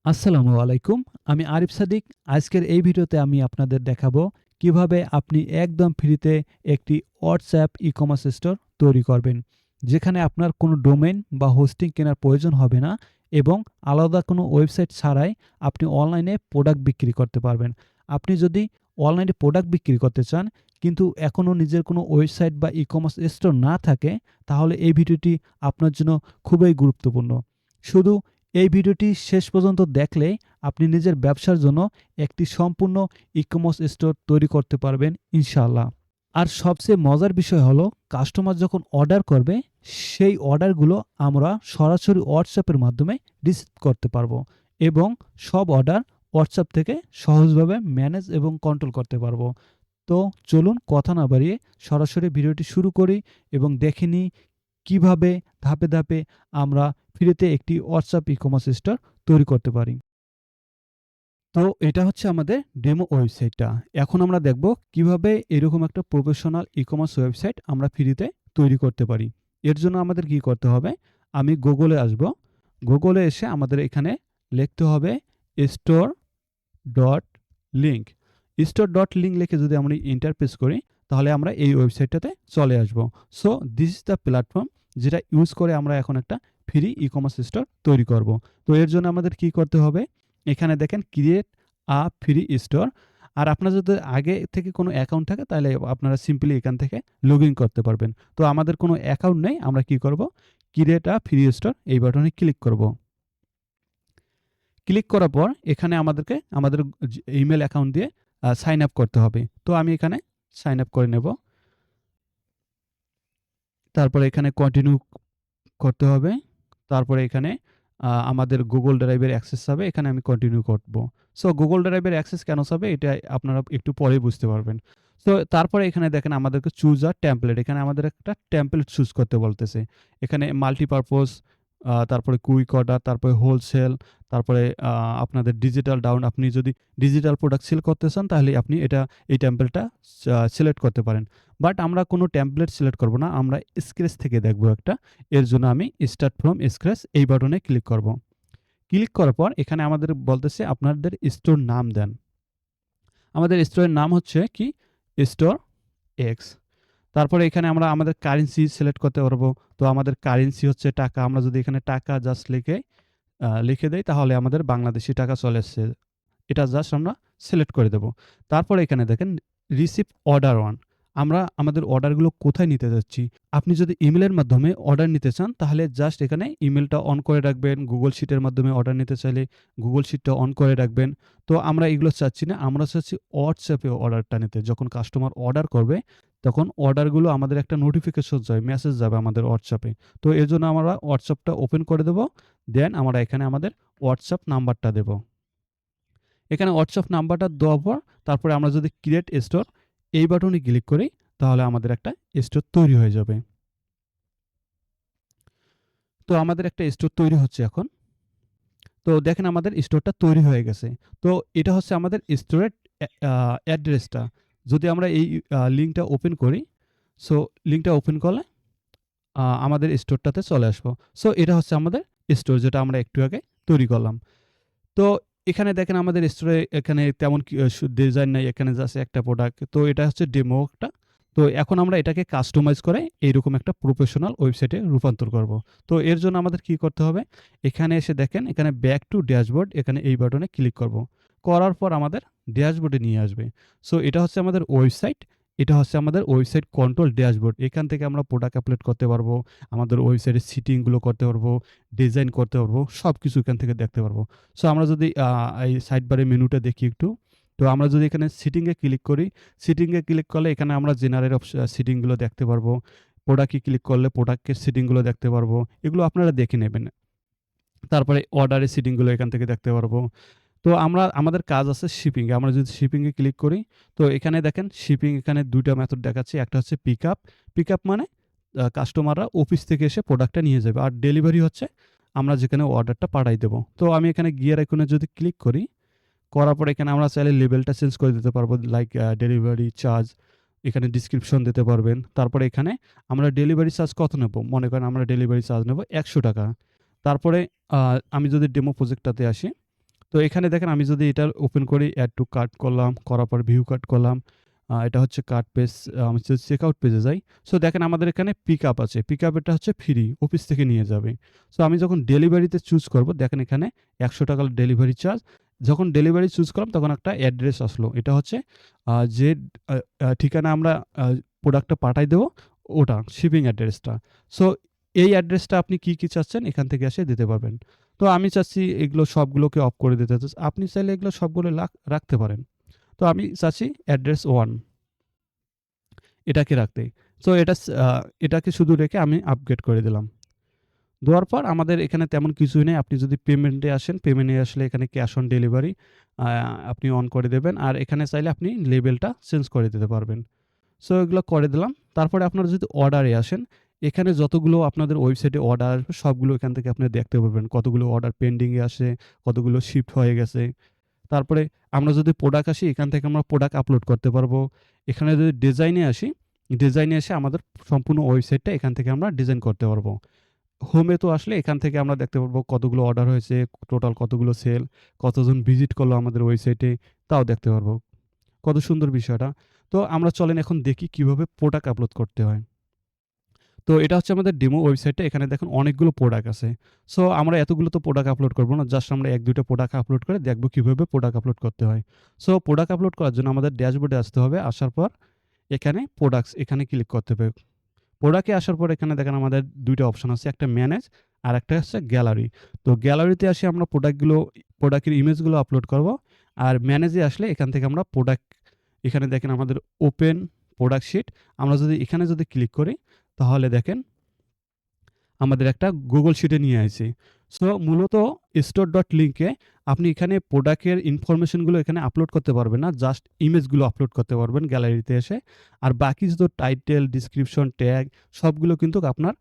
আসসালামু আলাইকুম। আমি আরিফ সাদিক। আজকের এই ভিডিওতে আমি আপনাদের দেখাবো কিভাবে আপনি একদম ফ্রিতে একটি WhatsApp ই-কমার্স স্টোর তৈরি করবেন। যেখানে আপনার কোনো ডোমেইন বা হোস্টিং কেনার প্রয়োজন হবে না এবং আলাদা কোনো ওয়েবসাইট ছাড়াই আপনি অনলাইনে প্রোডাক্ট বিক্রি করতে পারবেন। আপনি যদি অনলাইনে প্রোডাক্ট বিক্রি করতে চান কিন্তু এখনও নিজের কোনো ওয়েবসাইট বা ই-কমার্স স্টোর না থাকে, তাহলে এই ভিডিওটি আপনার জন্য খুবই গুরুত্বপূর্ণ। শুধু এই ভিডিওটি শেষ পর্যন্ত দেখলে আপনি নিজের ব্যবসার জন্য একটি সম্পূর্ণ ই-কমার্স স্টোর তৈরি করতে পারবেন ইনশাআল্লাহ। আর সবচেয়ে মজার বিষয় হলো, কাস্টমার যখন অর্ডার করবে সেই অর্ডারগুলো আমরা সরাসরি হোয়াটসঅ্যাপের মাধ্যমে রিসিভ করতে পারবো এবং সব অর্ডার হোয়াটসঅ্যাপ থেকে সহজভাবে ম্যানেজ এবং কন্ট্রোল করতে পারবো। তো চলুন কথা না বাড়িয়ে সরাসরি ভিডিওটি শুরু করি এবং দেখে নিই কিভাবে ধাপে ধাপে আমরা ফ্রিতে একটি WhatsApp ই-কমার্স স্টোর তৈরি করতে পারি। তো এটা হচ্ছে আমাদের ডেমো ওয়েবসাইটটা। এখন আমরা দেখব কিভাবে এরকম একটা প্রফেশনাল ই-কমার্স ওয়েবসাইট আমরা ফ্রিতে তৈরি করতে পারি। এর জন্য আমাদের কি করতে হবে? আমি গুগলে আসব। গুগলে এসে আমাদের এখানে লিখতে হবে store.link। store.link লিখে যদি আমরা এন্টার প্রেস করি, তাহলে আমরা এই ওয়েবসাইটটাতে চলে আসব। So this is the platform যেটা ইউজ করে আমরা এখন একটা ফ্রি ই-কমার্স স্টোর তৈরি করব। তো এর জন্য আমাদের কি করতে হবে? এখানে দেখেন ক্রিয়েট আ ফ্রি স্টোর। আর আপনার যদি আগে থেকে কোনো অ্যাকাউন্ট থাকে তাহলে আপনারা সিম্পলি এখান থেকে লগইন করতে পারবেন। তো আমাদের কোনো অ্যাকাউন্ট নেই, আমরা কি করব? ক্রিয়েট আ ফ্রি স্টোর এই বাটনে ক্লিক করব। ক্লিক করার পর এখানে আমাদেরকে আমাদের ইমেল অ্যাকাউন্ট দিয়ে সাইন আপ করতে হবে। তো আমি এখানে সাইন আপ করে নেব। তারপরে এখানে কন্টিনিউ করতে হবে। তারপরে এখানে আমাদের গুগল ড্রাইভের অ্যাক্সেস চাবে। এখানে আমি কন্টিনিউ করব। সো গুগল ড্রাইভের অ্যাক্সেস কেন চাবে এটা আপনারা একটু পরেই বুঝতে পারবেন। সো তারপরে এখানে দেখেন আমাদেরকে চুজ আ টেমপ্লেট। এখানে আমাদের একটা টেমপ্লেট চুজ করতে বলতেছে। এখানে মাল্টিপারপোজ, তারপরে কুইক অর্ডার, তারপরে হোলসেল, তারপরে আপনাদের ডিজিটাল ডাউন। আপনি যদি ডিজিটাল প্রোডাক্ট সেল করতে চান তাহলে আপনি এই টেমপ্লেটটা সিলেক্ট করতে পারেন। বাট আমরা কোনো টেমপ্লেট সিলেক্ট করব না। আমরা স্ক্র্যাচ থেকে দেখব একটা। এর জন্য আমি স্টার্ট ফ্রম স্ক্র্যাচ এই বাটনে ক্লিক করব। ক্লিক করার পর এখানে আমাদের বলতেছে আপনাদের স্টোর নাম দেন। আমাদের স্টোরের নাম হচ্ছে কি? Store x. তারপরে এখানে আমরা আমাদের কারেন্সি সিলেক্ট করতে পারবো। তো আমাদের কারেন্সি হচ্ছে টাকা। আমরা যদি এখানে টাকা জাস্ট লিখে দেই তাহলে আমাদের বাংলাদেশী টাকা চলে আসছে। এটা জাস্ট আমরা সিলেক্ট করে দেব। তারপরে এখানে দেখেন রিসিভ অর্ডার ওয়ান। আমরা আমাদের অর্ডারগুলো কোথায় নিতে যাচ্ছি? আপনি যদি ইমেইলের মাধ্যমে অর্ডার নিতে চান তাহলে জাস্ট এখানে ইমেইলটা অন করে রাখবেন। গুগল শিটের মাধ্যমে অর্ডার নিতে চাইলে গুগল শিটটা অন করে রাখবেন। তো আমরা এগুলো চাচ্ছি না। আমরা চাচ্ছি WhatsApp এ অর্ডারটা নিতে। যখন কাস্টমার অর্ডার করবে তখন অর্ডারগুলো আমাদের একটা নোটিফিকেশন যায়, মেসেজ যাবে আমাদের WhatsApp এ। তো এজন্য আমরা WhatsApp টা ওপেন করে দেব। দেন আমরা এখানে আমাদের WhatsApp নাম্বারটা দেব। এখানে WhatsApp নাম্বারটা দেওয়ার পর তারপরে আমরা যদি ক্রিয়েট স্টোর এই বাটনে ক্লিক করি তাহলে আমাদের একটা স্টোর তৈরি হয়ে যাবে। তো আমাদের একটা স্টোর তৈরি হচ্ছে এখন। তো দেখেন আমাদের স্টোরটা তৈরি হয়ে গেছে। তো এটা হচ্ছে আমাদের স্টোরের অ্যাড্রেসটা। যদি আমরা এই লিঙ্কটা ওপেন করি, সো লিঙ্কটা ওপেন করলে আমাদের স্টোরটাতে চলে আসবো। সো এটা হচ্ছে আমাদের স্টোর যেটা আমরা একটু আগে তৈরি করলাম। তো এখানে দেখেন আমাদের স্টোরে এখানে তেমন কি ডিজাইন নাই। এখানে জাস্ট একটা প্রোডাক্ট। তো এটা হচ্ছে ডেমো একটা। তো এখন আমরা এটাকে কাস্টমাইজ করে এইরকম একটা প্রফেশনাল ওয়েবসাইটে রূপান্তর করব। তো এর জন্য আমাদের কি করতে হবে? এখানে এসে দেখেন এখানে ব্যাক টু ড্যাশবোর্ড এখানে এই বাটনে ক্লিক করব। করার পর আমাদের ড্যাশবোর্ডে নিয়ে আসবে। সো এটা হচ্ছে আমাদের ওয়েবসাইট। এটা হচ্ছে আমাদের ওয়েবসাইট কন্ট্রোল ড্যাশবোর্ড। এখান থেকে আমরা প্রোডাক্ট আপলোড করতে পারবো। আমাদের ওয়েবসাইটের সেটিংগুলো করতে পারবো, ডিজাইন করতে পারবো। সবকিছু এখান থেকে দেখতে পারবো। সো আমরা যদি এই সাইড বারে মেনুটা দেখি একটু। তো আমরা যদি এখানে সিটিংয়ে ক্লিক করি, সিটিংয়ে ক্লিক করলে এখানে আমরা জেনারেল সিটিংগুলো দেখতে পারবো। প্রোডাক্টে ক্লিক করলে প্রোডাক্টের সিটিংগুলো দেখতে পারবো। এগুলো আপনারা দেখে নেবেন। তারপরে অর্ডারের সিটিংগুলো এখান থেকে দেখতে পারবো। তো আমাদের কাজ আছে শিপিং এ। আমরা যদি শিপিং এ ক্লিক করি, তো এখানে দেখেন শিপিং এখানে ২ টা মেথড দেখাচ্ছে। একটা হচ্ছে পিকআপ। পিকআপ মানে কাস্টমাররা অফিস থেকে এসে প্রোডাক্টটা নিয়ে যাবে। আর ডেলিভারি হচ্ছে আমরা যেখানে অর্ডারটা পাঠাই দেব। তো আমি এখানে গিয়ার আইকনে যদি ক্লিক করি, করার পর এখানে আমরা চাইলে লেবেলটা চেঞ্জ করে দিতে পারবো। লাইক ডেলিভারি চার্জ, এখানে ডেসক্রিপশন দিতে পারবেন। তারপরে এখানে আমরা ডেলিভারি চার্জ কত নেব? মনে করেন আমরা ডেলিভারি চার্জ নেব ৳১০০। তারপরে আ আমি যদি ডেমো প্রজেক্টটাতে আসি, তো এখানে দেখেন আমি যদি এটা ওপেন করি, অ্যাড টু কার্ট করলাম, করার পর ভিউ কার্ট করলাম। এটা হচ্ছে কার্ট পেজ, আমি যদি চেকআউট পেজে যাই। সো দেখেন আমাদের এখানে পিকআপ আছে। পিকআপ এটা হচ্ছে ফ্রি, অফিস থেকে নিয়ে যাবে। সো আমি যখন ডেলিভারিতে চুজ করব, দেখেন এখানে ৳১০০ ডেলিভারি চার্জ। যখন ডেলিভারি চুজ করলাম তখন একটা অ্যাড্রেস আসলো। এটা হচ্ছে যে আ আ ঠিকানা আমরা প্রোডাক্টটা পাঠাই দেব, ওটা শিপিং অ্যাড্রেসটা। সো এই অ্যাড্রেসটা আপনি কি চাচ্ছেন এখান থেকে এসে দিতে পারবেন। তো আমি চাচ্ছি এগুলো সবগুলোকে অফ করে দিতে। তো আপনি চাইলে এগুলো সবগুলো রাখতে পারেন। তো আমি চাচ্ছি অ্যাড্রেস 1 এটাকে রাখতে। সো এটাকে শুধু রেখে আমি আপগ্রেড করে দিলাম। দেওয়ার পর আমাদের এখানে তেমন কিছুই নেই। আপনি যদি পেমেন্টে আসেন, পেমেন্টে আসলে এখানে ক্যাশ অন ডেলিভারি আ আপনি অন করে দেবেন। আর এখানে চাইলে আপনি লেবেলটা চেঞ্জ করে দিতে পারবেন। সো এগুলো করে দিলাম। তারপরে আপনারা যদি অর্ডারে আসেন, এখানে যতগুলো আপনাদের ওয়েবসাইটে অর্ডার আসবে সবগুলো এখান থেকে আপনি দেখতে পারবেন। কতগুলো অর্ডার পেন্ডিং এ আছে, কতগুলো শিফট হয়ে গেছে। তারপরে আমরা যদি প্রোডাক্ট আসি, এখান থেকে আমরা প্রোডাক্ট আপলোড করতে পারবো। এখানে যদি ডিজাইনে আসি, ডিজাইনে এসে আমাদের সম্পূর্ণ ওয়েবসাইটটা এখান থেকে আমরা ডিজাইন করতে পারবো। হোমে তো আসলে এখান থেকে আমরা দেখতে পারবো কতগুলো অর্ডার হয়েছে, টোটাল কতগুলো সেল, কতজন ভিজিট করলো আমাদের ওয়েবসাইটে, তাও দেখতে পারবো। কত সুন্দর বিষয়টা। তো আমরা চলেন এখন দেখি কিভাবে প্রোডাক্ট আপলোড করতে হয়। তো এটা হচ্ছে আমাদের ডেমো ওয়েবসাইটটা। এখানে দেখুন অনেকগুলো প্রোডাক্ট আছে। সো আমরা এতগুলো তো প্রোডাক্ট আপলোড করব না। জাস্ট আমরা ১-২ টা প্রোডাক্ট আপলোড করে দেখব কিভাবে প্রোডাক্ট আপলোড করতে হয়। সো প্রোডাক্ট আপলোড করার জন্য আমাদের ড্যাশবোর্ডে আসতে হবে। আসার পর এখানে প্রোডাক্টস এখানে ক্লিক করতে হবে। প্রোডাক্টে আসার পর এখানে দেখেন আমাদের ২ টা অপশন আছে। একটা ম্যানেজ আর একটা হচ্ছে গ্যালারি। তো গ্যালারিতে আসে আমরা প্রোডাক্টের ইমেজগুলো আপলোড করব। আর ম্যানেজে আসলে এখান থেকে আমরা প্রোডাক্ট এখানে দেখেন আমাদের ওপেন প্রোডাক্ট শিট। আমরা যদি এখানে যদি ক্লিক করি তাহলে দেখেন আমাদের একটা গুগল শিটে নিয়ে আসি। সো মূলত store.link এ আপনি এখানে প্রোডাক্টের ইনফরমেশনগুলো এখানে আপলোড করতে পারবেন না। জাস্ট ইমেজগুলো আপলোড করতে পারবেন গ্যালারিতে এসে। আর বাকি যত টাইটেল, ডেসক্রিপশন, ট্যাগ সবগুলো কিন্তু আপনার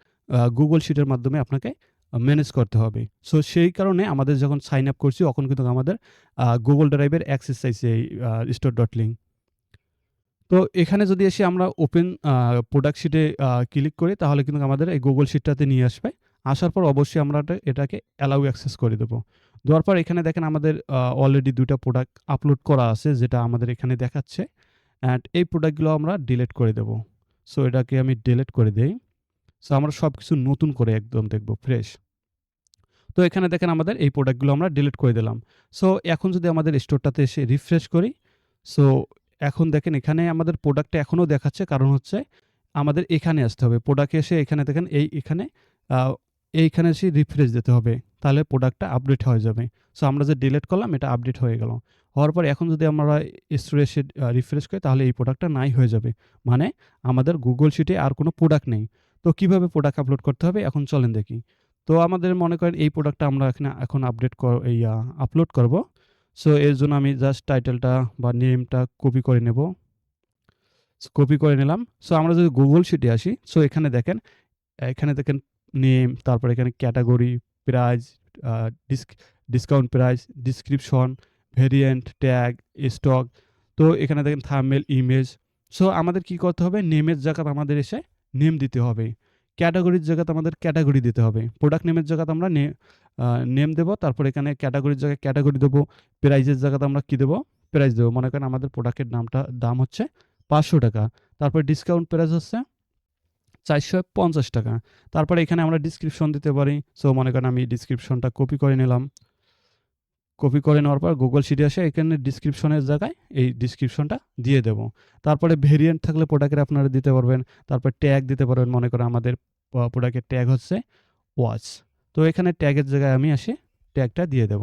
গুগল শিটের মাধ্যমে আপনাকে ম্যানেজ করতে হবে। সো সেই কারণে আমাদের যখন সাইন আপ করছি তখন কিন্তু আমাদের গুগল ড্রাইভের অ্যাক্সেস চাইছে এই store.link। তো এখানে যদি এসে আমরা ওপেন প্রোডাক্ট শিটে ক্লিক করি তাহলে কিন্তু আমাদের এই গুগল শিটটাতে নিয়ে আসবে। আসার পর অবশ্যই আমরা এটাকে অ্যালাউ অ্যাক্সেস করে দেব। দেওয়ার পর এখানে দেখেন আমাদের অলরেডি ২ টা প্রোডাক্ট আপলোড করা আছে যেটা আমাদের এখানে দেখাচ্ছে। অ্যান্ড এই প্রোডাক্টগুলো আমরা ডিলিট করে দেব। সো এটাকে আমি ডিলিট করে দেই। সো আমরা সবকিছু নতুন করে একদম দেখব ফ্রেশ। তো এখানে দেখেন আমাদের এই প্রোডাক্টগুলো আমরা ডিলিট করে দিলাম। সো এখন যদি আমাদের স্টোরটাতে এসে রিফ্রেশ করি, সো এখন দেখেন এখানে আমাদের প্রোডাক্টটা এখনও দেখাচ্ছে। কারণ হচ্ছে আমাদের এখানে আসতে হবে। প্রোডাক্টে এসে এখানে দেখেন এখানে আ এইখানে এসে রিফ্রেশ দিতে হবে। তাহলে প্রোডাক্টটা আপডেট হয়ে যাবে। সো আমরা যে ডিলিট করলাম এটা আপডেট হয়ে গেল। হওয়ার পর এখন যদি আমরা স্টোরে এসে রিফ্রেশ করি তাহলে এই প্রোডাক্টটা নাই হয়ে যাবে। মানে আমাদের গুগল শিটে আর কোনো প্রোডাক্ট নেই। তো কিভাবে প্রোডাক্ট আপলোড করতে হবে এখন চলেন দেখি। তো আমাদের মনে করেন এই প্রোডাক্টটা আমরা এখন আপলোড করব। সো এর জন্য আমি জাস্ট টাইটেলটা বা নেমটা কপি করে নেব। কপি করে নিলাম। সো আমরা যদি গুগল শিটে আসি, সো এখানে দেখেন নেম, তারপর এখানে category, price, uh disc discount price, description, variant, tag, stock. তো এখানে দেখেন থাম্বনেইল, ইমেজ। সো আমাদের কি করতে হবে? নেমের জায়গাতে আমাদের এসে নেম দিতে হবে। ক্যাটেগরির জায়গাতে আমাদের ক্যাটেগরি দিতে হবে। প্রোডাক্ট নেমের জায়গাতে আমরা নেম দেব। তারপর এখানে ক্যাটেগরির জায়গায় ক্যাটেগরি দেব। প্রাইসের জায়গাতে আমরা কি দেব? প্রাইস দেব। মনে করেন আমাদের প্রোডাক্টের দাম হচ্ছে ৳৫০০। তারপর ডিসকাউন্ট প্রাইস হচ্ছে ৳৪৫০। তারপরে এখানে আমরা ডেসক্রিপশন দিতে পারি। সো মনে করেন আমি ডেসক্রিপশনটা কপি করে নিলাম। কপি করে নেওয়ার পর গুগল শিটে এসে এখানে ডেসক্রিপশনের জায়গায় এই ডেসক্রিপশনটা দিয়ে দেব। তারপরে ভেরিয়েন্ট থাকলে প্রোডাক্টের আপনারা দিতে পারবেন। তারপর ট্যাগ দিতে পারবেন। মনে করেন আমাদের প্রোডাক্টের ট্যাগ হচ্ছে ওয়াচ। তো এখানে ট্যাগের জায়গায় আমি এসে ট্যাগটা দিয়ে দেব।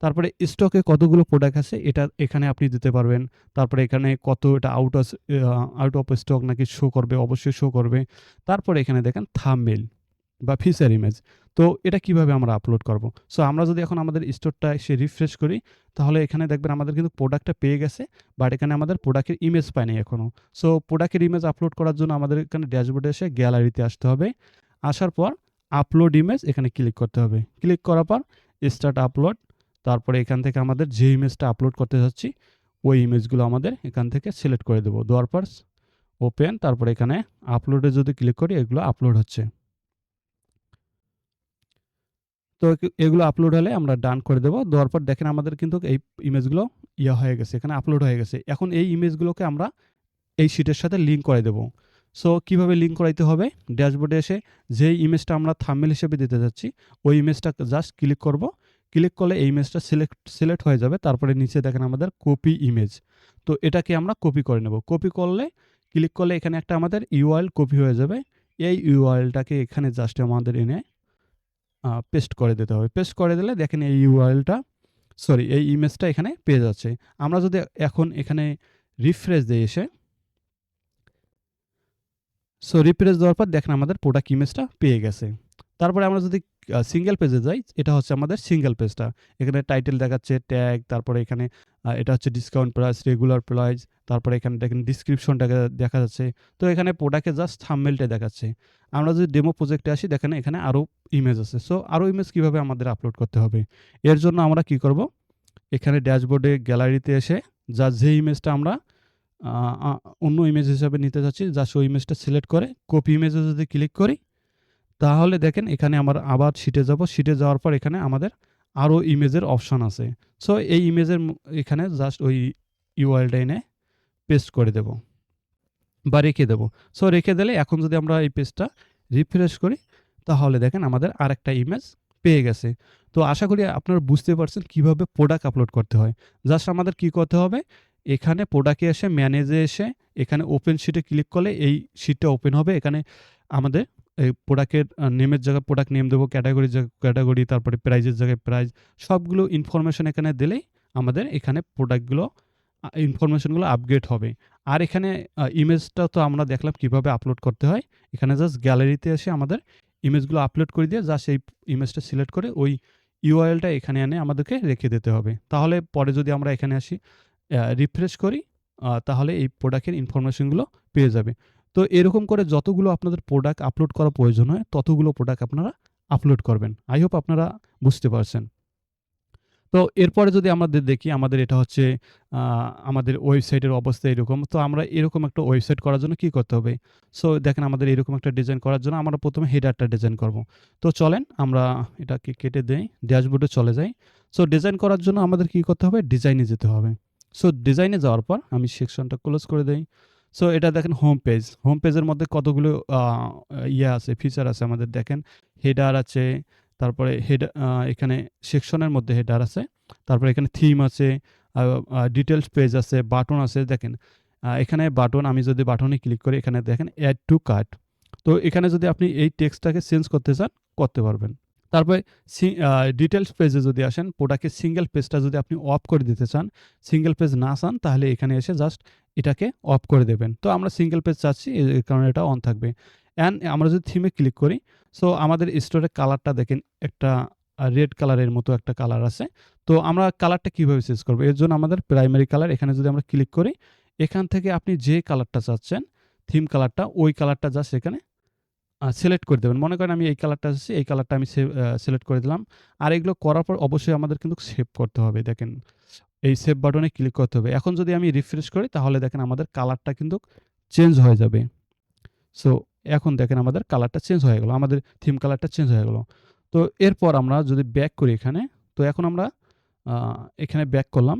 তারপরে স্টকে কতগুলো প্রোডাক্ট আছে এটা এখানে আপনি দিতে পারবেন। তারপরে এখানে কত এটা আউট অফ স্টক নাকি শো করবে, অবশ্যই শো করবে। তারপরে এখানে দেখেন থাম্বনেইল বা ফিচার ইমেজ। তো এটা কিভাবে আমরা আপলোড করব? সো আমরা যদি এখন আমাদের স্টোরটা এসে রিফ্রেশ করি, তাহলে এখানে দেখবেন আমাদের কিন্তু প্রোডাক্টটা পেয়ে গেছে। বাট এখানে আমাদের প্রোডাক্টের ইমেজ পায়নি এখনো। সো প্রোডাক্টের ইমেজ আপলোড করার জন্য আমাদের এখানে ড্যাশবোর্ডে এসে গ্যালারিতে আসতে হবে। আসার পর আপলোড ইমেজ এখানে ক্লিক করতে হবে। ক্লিক করার পর স্টার্ট আপলোড। তারপরে এখান থেকে আমাদের যে ইমেজটা আপলোড করতে যাচ্ছি, ওই ইমেজগুলো আমাদের এখান থেকে সিলেক্ট করে দেব। দেওয়ার পর ওপেন, তারপরে এখানে আপলোডে যদি ক্লিক করি এগুলো আপলোড হচ্ছে। তো এগুলো আপলোড হলে আমরা ডান করে দেব। দেওয়ার পর দেখেন আমাদের কিন্তু এই ইমেজগুলো হয়ে গেছে। এখানে আপলোড হয়ে গেছে। এখন এই ইমেজগুলোকে আমরা এই শিটের সাথে লিঙ্ক করাই দেব। সো কিভাবে লিঙ্ক করাইতে হবে? ড্যাশবোর্ডে এসে যেই ইমেজটা আমরা থাম্বনেল হিসেবে দিতে যাচ্ছি, ওই ইমেজটা জাস্ট ক্লিক করব। ক্লিক করলে এই ইমেজটা সিলেক্ট হয়ে যাবে। তারপরে নিচে দেখেন আমাদের কপি ইমেজ। তো এটাকে আমরা কপি করে নেব। কপি করলে ক্লিক করলে এখানে একটা আমাদের ইউআরএল কপি হয়ে যাবে। এই ইউআরএলটাকে এখানে জাস্ট আমাদের এনে পেস্ট করে দিতে হবে। পেস্ট করে দিলে দেখেন এই ইউআরএলটা এই ইমেজটা এখানে পেয়ে যাচ্ছে। আমরা যদি এখন এখানে রিফ্রেশ দিয়ে এসে রিফ্রেশ দেওয়ার পর দেখেন আমাদের প্রোডাক্ট ইমেজটা পেয়ে গেছে। তারপরে আমরা যদি সিঙ্গেল পেজে যাই, এটা হচ্ছে আমাদের সিঙ্গেল পেজটা। এখানে টাইটেল দেখাচ্ছে, ট্যাগ, তারপরে এখানে এটা হচ্ছে ডিসকাউন্ট প্রাইস, রেগুলার প্রাইস, তারপরে এখানে দেখেন ডিসক্রিপশনটা দেখা যাচ্ছে। তো এখানে প্রোডাক্টের জাস্ট থাম্বনেলটা দেখাচ্ছে। আমরা যদি ডেমো প্রজেক্টে আসি, দেখেন এখানে আরও ইমেজ আছে। আরও ইমেজ কীভাবে আমাদের আপলোড করতে হবে? এর জন্য আমরা কি করব? এখানে ড্যাশবোর্ডে গ্যালারিতে এসে যে ইমেজটা আমরা অন্য ইমেজ হিসাবে নিতে চাচ্ছি, জাস্ট ওই ইমেজটা সিলেক্ট করে কপি ইমেজে যদি ক্লিক করি, তাহলে দেখেন এখানে আমরা আবার শিটে যাব। শিটে যাওয়ার পর এখানে আমাদের আরও ইমেজের অপশন আছে। এই ইমেজের এখানে জাস্ট ওই ইউআরএলটা এনে পেস্ট করে দেব বা রেখে দেব। রেখে দিলে এখন যদি আমরা এই পেজটা রিফ্রেশ করি, তাহলে দেখেন আমাদের আরেকটা ইমেজ পেয়ে গেছে। তো আশা করি আপনারা বুঝতে পারছেন কিভাবে প্রোডাক্ট আপলোড করতে হয়। জাস্ট আমাদের কি করতে হবে? এখানে প্রোডাক্টে এসে ম্যানেজে এসে এখানে ওপেন শিটে ক্লিক করলে এই শিটটা ওপেন হবে। এখানে আমাদের এই প্রোডাক্টের নেমের জায়গায় প্রোডাক্ট নেম দেবো, ক্যাটাগরির জায়গায় ক্যাটাগরি, তারপরে প্রাইজের জায়গায় প্রাইস, সবগুলো ইনফরমেশন এখানে দিলেই আমাদের এখানে প্রোডাক্টগুলো ইনফরমেশনগুলো আপগ্রেড হবে। আর এখানে ইমেজটা তো আমরা দেখলাম কিভাবে আপলোড করতে হয়। এখানে জাস্ট গ্যালারিতে এসে আমাদের ইমেজগুলো আপলোড করে দিয়ে জাস্ট এই ইমেজটা সিলেক্ট করে ওই ইউআরএলটা এখানে এনে আমাদেরকে রেখে দিতে হবে। তাহলে পরে যদি আমরা এখানে আসি, রিফ্রেশ করি, তাহলে এই প্রোডাক্টের ইনফরমেশনগুলো পেয়ে যাবে। তো এরকম করে যতগুলো আপনাদের প্রোডাক্ট আপলোড করা প্রয়োজন হয়, ততগুলো প্রোডাক্ট আপনারা আপলোড করবেন। আই হোপ আপনারা বুঝতে পারছেন। তো এরপরে যদি আমাদের দেখি, আমাদের এটা হচ্ছে আমাদের ওয়েবসাইটের অবস্থা এরকম। তো আমরা এরকম একটা ওয়েবসাইট করার জন্য কি করতে হবে? দেখেন আমাদের এরকম একটা ডিজাইন করার জন্য আমরা প্রথমে হেডারটা ডিজাইন করব। তো চলেন আমরা এটাকে কেটে দেই, ড্যাশবোর্ডে চলে যাই। ডিজাইন করার জন্য আমাদের কি করতে হবে? ডিজাইনে যেতে হবে। ডিজাইনে যাওয়ার পর আমি সেকশনটা ক্লোজ করে দেই। এটা দেখেন হোম পেজ। হোম পেজের মধ্যে কতগুলো আছে, ফিচার আছে আমাদের দেখেন। হেডার আছে, তারপরে এখানে সেকশনের মধ্যে হেডার আছে, তারপরে এখানে থিম আছে, ডিটেলস পেজ আছে, বাটন আছে। দেখেন এখানে বাটন, আমি যদি বাটনে ক্লিক করি, এখানে দেখেন অ্যাড টু কার্ট। তো এখানে যদি আপনি এই টেক্সটটাকে চেঞ্জ করতে চান, করতে পারবেন। তারপরে ডিটেলস পেজে যদি আসেন, প্রোডাক্টের সিঙ্গেল পেজটা যদি আপনি অফ করে দিতে চান, সিঙ্গেল পেজ না চান, তাহলে এখানে এসে জাস্ট এটাকে অফ করে দেবেন। তো আমরা সিঙ্গেল পেজ চাচ্ছি, এই কারণে এটা অন থাকবে। আমরা যদি থিমে ক্লিক করি, আমাদের স্টোরের কালারটা দেখেন একটা রেড কালারের মতো একটা কালার আছে। তো আমরা কালারটা কিভাবে চেঞ্জ করব? এর জন্য আমাদের প্রাইমারি কালার, এখানে যদি আমরা ক্লিক করি, এখান থেকে আপনি যে কালারটা চাচ্ছেন, থিম কালারটা, ওই কালারটা জাস্ট এখানে সিলেক্ট করে দেবেন। মনে করেন আমি এই কালারটা চাচ্ছি, এই কালারটা আমি সিলেক্ট করে দিলাম। আর এগুলো করার পর অবশ্যই আমাদের কিন্তু সেভ করতে হবে। দেখেন এই সেভ বাটনে ক্লিক করতে হবে। এখন যদি আমি রিফ্রেশ করি, তাহলে দেখেন আমাদের কালারটা কিন্তু চেঞ্জ হয়ে যাবে। সো এখন দেখেন আমাদের কালারটা চেঞ্জ হয়ে গেল। আমাদের থিম কালারটা চেঞ্জ হয়ে গেল। তো এরপর আমরা যদি ব্যাক করি এখানে, তো এখন আমরা এখানে ব্যাক করলাম।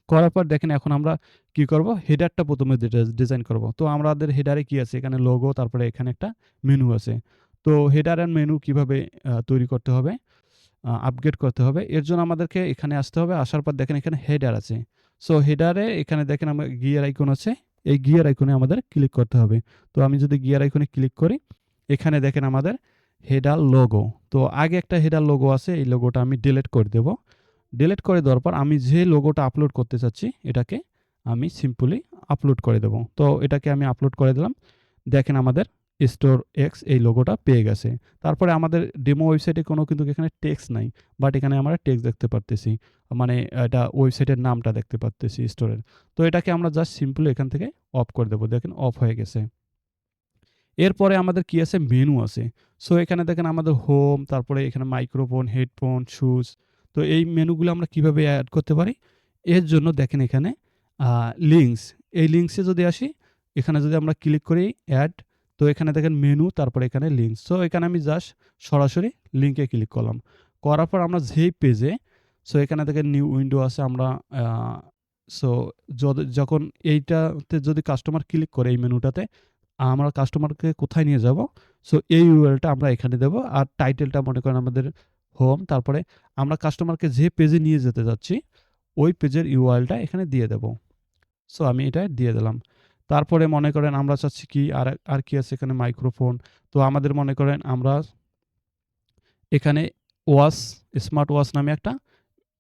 করার পর দেখেন এখন আমরা কি করব? হেডারটা প্রথমে ডিজাইন করব। তো আমাদের হেডারে কি আছে? এখানে লোগো, তারপরে এখানে একটা মেনু আছে। তো হেডার অ্যান্ড মেনু কিভাবে তৈরি করতে হবে? আপগ্রেড করতে হবে। এর জন্য আমাদেরকে এখানে আসতে হবে। আসার পর দেখেন এখানে হেডার আছে। হেডারে এখানে দেখেন আমার গিয়ার আইকন আছে। এই গিয়ার আইকনে আমাদের ক্লিক করতে হবে। তো আমি যদি গিয়ার আইকনে ক্লিক করি, এখানে দেখেন আমাদের হেডার লোগো। তো আগে একটা হেডার লোগো আছে, এই লোগোটা আমি ডিলিট করে দেব। ডিলিট করে দেওয়ার পর আমি যে লোগোটা আপলোড করতে চাচ্ছি, এটাকে আমি সিম্পলি আপলোড করে দেব। তো এটাকে আমি আপলোড করে দিলাম। দেখেন আমাদের স্টোর এক্স এই লোগোটা পেয়ে গেছে। তারপরে আমাদের ডেমো ওয়েবসাইটে কোনো কিন্তু এখানে টেক্সট নাই। বাট এখানে আমরা টেক্সট দেখতে পারতেছি। মানে এটা ওয়েবসাইটের নামটা দেখতে পারতেছি স্টোরের। তো এটাকে আমরা জাস্ট সিম্পলি এখান থেকে অফ করে দেব। দেখেন অফ হয়ে গেছে। এরপরে আমাদের কি আছে? মেনু আছে। এখানে দেখেন আমাদের হোম, তারপরে এখানে মাইক্রোফোন, হেডফোন, শুজ। তো এই মেনুগুলো আমরা কিভাবে এড করতে পারি? এর জন্য দেখেন এখানে লিঙ্কস। এই লিঙ্কসে যদি আসি, এখানে যদি আমরা ক্লিক করি অ্যাড, তো তো এখানে দেখেন মেনু, তারপরে এখানে লিঙ্ক। সো এখানে আমি জাস্ট সরাসরি লিঙ্কে ক্লিক করলাম। করার পর আমরা যেই পেজে, সো এখানে দেখেন নিউ উইন্ডো আছে, আমরা আ সো যখন এইটাতে যদি কাস্টমার ক্লিক করে এই মেনুটাতে, আমরা কাস্টমারকে কোথায় নিয়ে যাব? সো এই ইউআরএলটা আমরা এখানে দেব। আর টাইটেলটা মনে করেন আমাদের হোম, তারপরে আমরা কাস্টমারকে যে পেজে নিয়ে যেতে যাচ্ছি, ওই পেজের ইউআরএলটা এখানে দিয়ে দেব। সো আমি এটা দিয়ে দিলাম। তারপরে মনে করেন আমরা চাচ্ছি কি আর কি আছে এখানে মাইক্রোফোন। তো আমাদের মনে করেন আমরা এখানে ওয়াচ, স্মার্ট ওয়াচ নামে একটা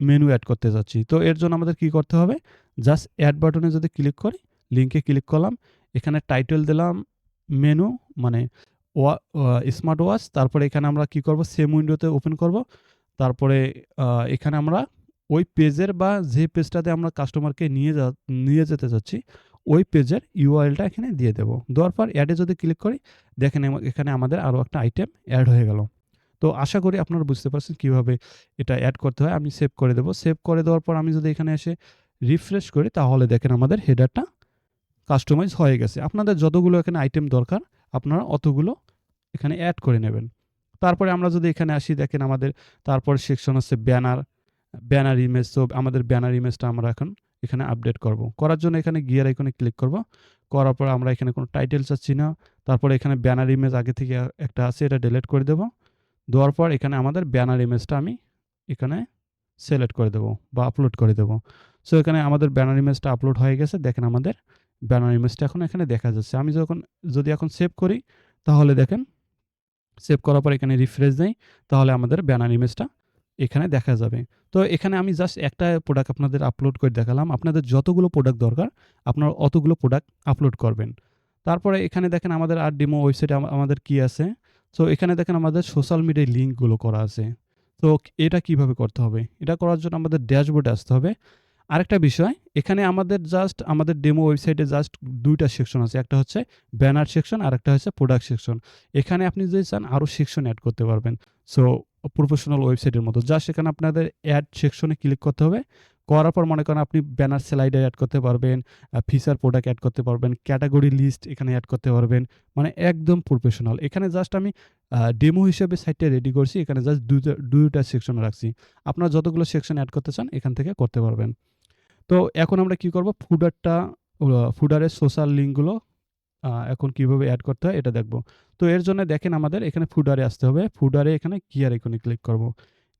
মেনু এড করতে যাচ্ছি। তো এর জন্য আমাদের কি করতে হবে? জাস্ট এড বাটনে যদি ক্লিক করি, লিঙ্কে ক্লিক করলাম। এখানে টাইটেল দিলাম মেনু, মানে ওয়া ওয়া স্মার্ট ওয়াচ। তারপরে এখানে আমরা কি করব? সেম উইন্ডোতে ওপেন করব। তারপরে আ এখানে আমরা ওই পেজের বা যে পেজটাতে আমরা কাস্টমারকে নিয়ে যেতে চাচ্ছি, ওই পেজের ইউআরএলটা এখানে দিয়ে দেব। দেওয়ার পর এড এ যদি ক্লিক করি, দেখেন এখানে আমাদের আরো একটা আইটেম এড হয়ে গেল। তো আশা করি আপনারা বুঝতে পারছেন কিভাবে এটা এড করতে হয়। আমি সেভ করে দেব। সেভ করে দেওয়ার পর আমি যদি এখানে এসে রিফ্রেশ করি, তাহলে দেখেন আমাদের হেডারটা কাস্টমাইজ হয়ে গেছে। আপনাদের যতগুলো এখানে আইটেম দরকার, আপনারা অতগুলো এখানে এড করে নেবেন। তারপরে আমরা যদি এখানে আসি, দেখেন আমাদের তারপর সেকশন হচ্ছে ব্যানার ইমেজ। তো আমাদের ব্যানার ইমেজটা আমরা এখন এখানে আপডেট করব। করার জন্য এখানে গিয়ার আইকনে ক্লিক করব। করার পর আমরা এখানে কোনো টাইটেল চাচ্ছি না। তারপরে এখানে ব্যানার ইমেজ আগে থেকে একটা আছে, এটা ডিলিট করে দেব। দেওয়ার পর এখানে আমাদের ব্যানার ইমেজটা আমি এখানে সিলেক্ট করে দেব বা আপলোড করে দেব। সো এখানে আমাদের ব্যানার ইমেজটা আপলোড হয়ে গেছে। দেখেন আমাদের ব্যানার ইমেজটা এখন এখানে দেখা যাচ্ছে। আমি যদি এখন সেভ করি, তাহলে দেখেন সেভ করার পর এখানে রিফ্রেশ দেই, তাহলে আমাদের ব্যানার ইমেজটা এখানে দেখা যাবে। তো এখানে আমি জাস্ট একটা প্রোডাক্ট আপনাদের আপলোড করে দেখালাম। আপনাদের যতগুলো প্রোডাক্ট দরকার, আপনারা অতগুলো প্রোডাক্ট আপলোড করবেন। তারপরে এখানে দেখেন আমাদের আর ডেমো ওয়েবসাইটে আমাদের কি আছে? সো এখানে দেখেন আমাদের সোশ্যাল মিডিয়ায় লিঙ্কগুলো করা আছে। তো এটা কিভাবে করতে হবে? এটা করার জন্য আমাদের ড্যাশবোর্ডে আসতে হবে। আরেকটা বিষয়, এখানে আমাদের ডেমো ওয়েবসাইটে জাস্ট ২ টা সেকশন আছে। একটা হচ্ছে ব্যানার সেকশন, আরেকটা হচ্ছে প্রোডাক্ট সেকশন। এখানে আপনি যদি চান আরো সেকশন এড করতে পারবেন। সো প্রফেশনাল ওয়েবসাইটের মতো। জাস্ট এখানে আপনাদের এড সেকশনে ক্লিক করতে হবে। করার পর মনে করেন আপনি ব্যানার স্লাইডার এড করতে পারবেন, ফিচার প্রোডাক্ট এড করতে পারবেন, ক্যাটেগরি লিস্ট এখানে এড করতে পারবেন। মানে একদম প্রফেশনাল। এখানে জাস্ট আমি ডেমো হিসেবে সাইটটা রেডি করছি। এখানে জাস্ট ২ টা সেকশন রাখছি। আপনারা যতগুলো সেকশন এড করতে চান, এখান থেকে করতে পারবেন। তো এখন আমরা কি করব? ফুডারের সোশ্যাল লিঙ্কগুলো এখন কিভাবে এড করতে হয় এটা দেখব। তো এর জন্য দেখেন আমাদের এখানে ফুডারে আসতে হবে। ফুডারে এখানে গিয়ার আইকনে ক্লিক করব।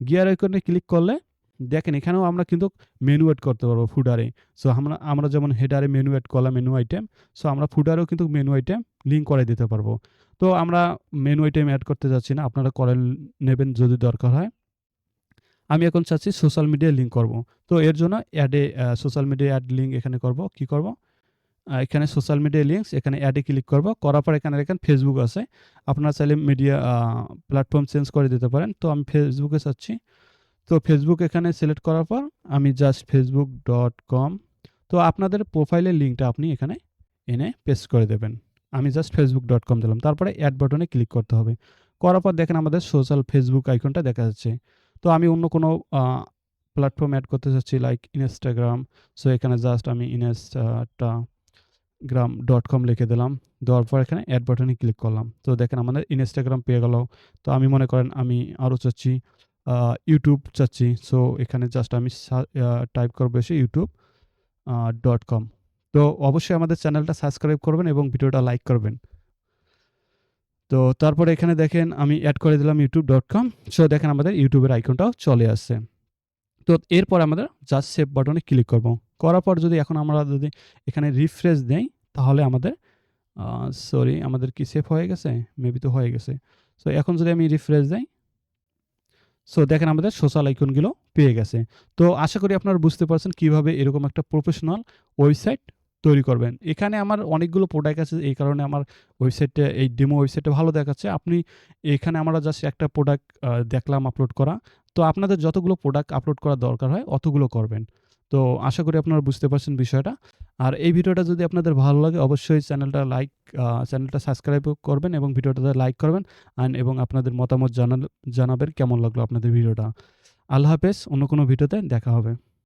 গিয়ার আইকনে ক্লিক করলে দেখেন এখানেও আমরা কিন্তু মেনু এড করতে পারবো ফুডারে। সো আমরা যেমন হেডারে মেনু এড করলাম, মেনু আইটেম। সো আমরা ফুডারেও কিন্তু মেনু আইটেম লিঙ্ক করে দিতে পারবো। তো আমরা মেনু আইটেম এড করতে যাচ্ছি না। আপনারা করে নেবেন যদি দরকার হয়। আমি এখন চাচ্ছি সোশ্যাল মিডিয়ায় লিঙ্ক করব। তো এর জন্য সোশ্যাল মিডিয়া অ্যাড লিঙ্ক এখানে করব। কি করব? এখানে সোশ্যাল মিডিয়া লিঙ্কস, এখানে অ্যাড এ ক্লিক করব। করার পর এখানে দেখেন ফেসবুক আছে। আপনারা চাইলে মিডিয়া প্ল্যাটফর্ম চেঞ্জ করে দিতে পারেন। তো আমি ফেসবুকে চাচ্ছি। তো ফেসবুক এখানে সিলেক্ট করার পর আমি জাস্ট facebook.com, তো আপনাদের প্রোফাইলের লিঙ্কটা আপনি এখানে এনে পেস্ট করে দেবেন। আমি জাস্ট facebook.com দিলাম। তারপরে অ্যাড বাটনে ক্লিক করতে হবে। করার পর দেখেন আমাদের সোশ্যাল ফেসবুক আইকনটা দেখা যাচ্ছে। তো আমি অন্য কোনো প্ল্যাটফর্ম এড করতে চাচ্ছি লাইক Instagram। সো এখানে জাস্ট আমি instagram.com লিখে দিলাম। দেওয়ার পর এখানে অ্যাড বাটনে ক্লিক করলাম। তো দেখেন আমাদের Instagram পেয়ে গেল। তো আমি মনে করেন আমি আরো চাচ্ছি YouTube চাচ্ছি। সো এখানে জাস্ট আমি টাইপ করব এসে youtube.com। তো অবশ্যই আমাদের চ্যানেলটা সাবস্ক্রাইব করবেন এবং ভিডিওটা লাইক করবেন। তো তারপরে এখানে দেখেন আমি এড করে দিলাম youtube.com। সো দেখেন আমাদের YouTube এর আইকনটাও চলে আসছে। তো এরপর আমাদের জাস্ট সেভ বাটনে ক্লিক করব। করার পর এখন আমরা যদি এখানে রিফ্রেশ দেই, তাহলে আমাদের আমাদের কি সেভ হয়ে গেছে? মেবি তো হয়ে গেছে। সো এখন যদি আমি রিফ্রেশ দেই, সো দেখেন আমাদের সোশ্যাল আইকনগুলো পেয়ে গেছে। তো আশা করি আপনারা বুঝতে পারছেন কিভাবে এরকম একটা প্রফেশনাল ওয়েবসাইট তৈরি করবেন। এখানে আমার অনেকগুলো প্রোডাক্ট আছে, এই কারণে আমার ওয়েবসাইটটা, এই ডেমো ওয়েবসাইটটা ভালো দেখাচ্ছে। এখানে আমরা জাস্ট একটা প্রোডাক্ট দেখলাম আপলোড করা। তো আপনাদের যতগুলো প্রোডাক্ট আপলোড করার দরকার হয় অতগুলো করবেন। তো আশা করি আপনারা বুঝতে পারছেন বিষয়টা। আর এই ভিডিওটা যদি আপনাদের ভালো লাগে, অবশ্যই চ্যানেলটা সাবস্ক্রাইব করবেন এবং ভিডিওটাতে লাইক করবেন এবং আপনাদের মতামত জানাবেন কেমন লাগলো আপনাদের ভিডিওটা। আল্লাহ হাফেজ। অন্য কোনো ভিডিওতে দেখা হবে।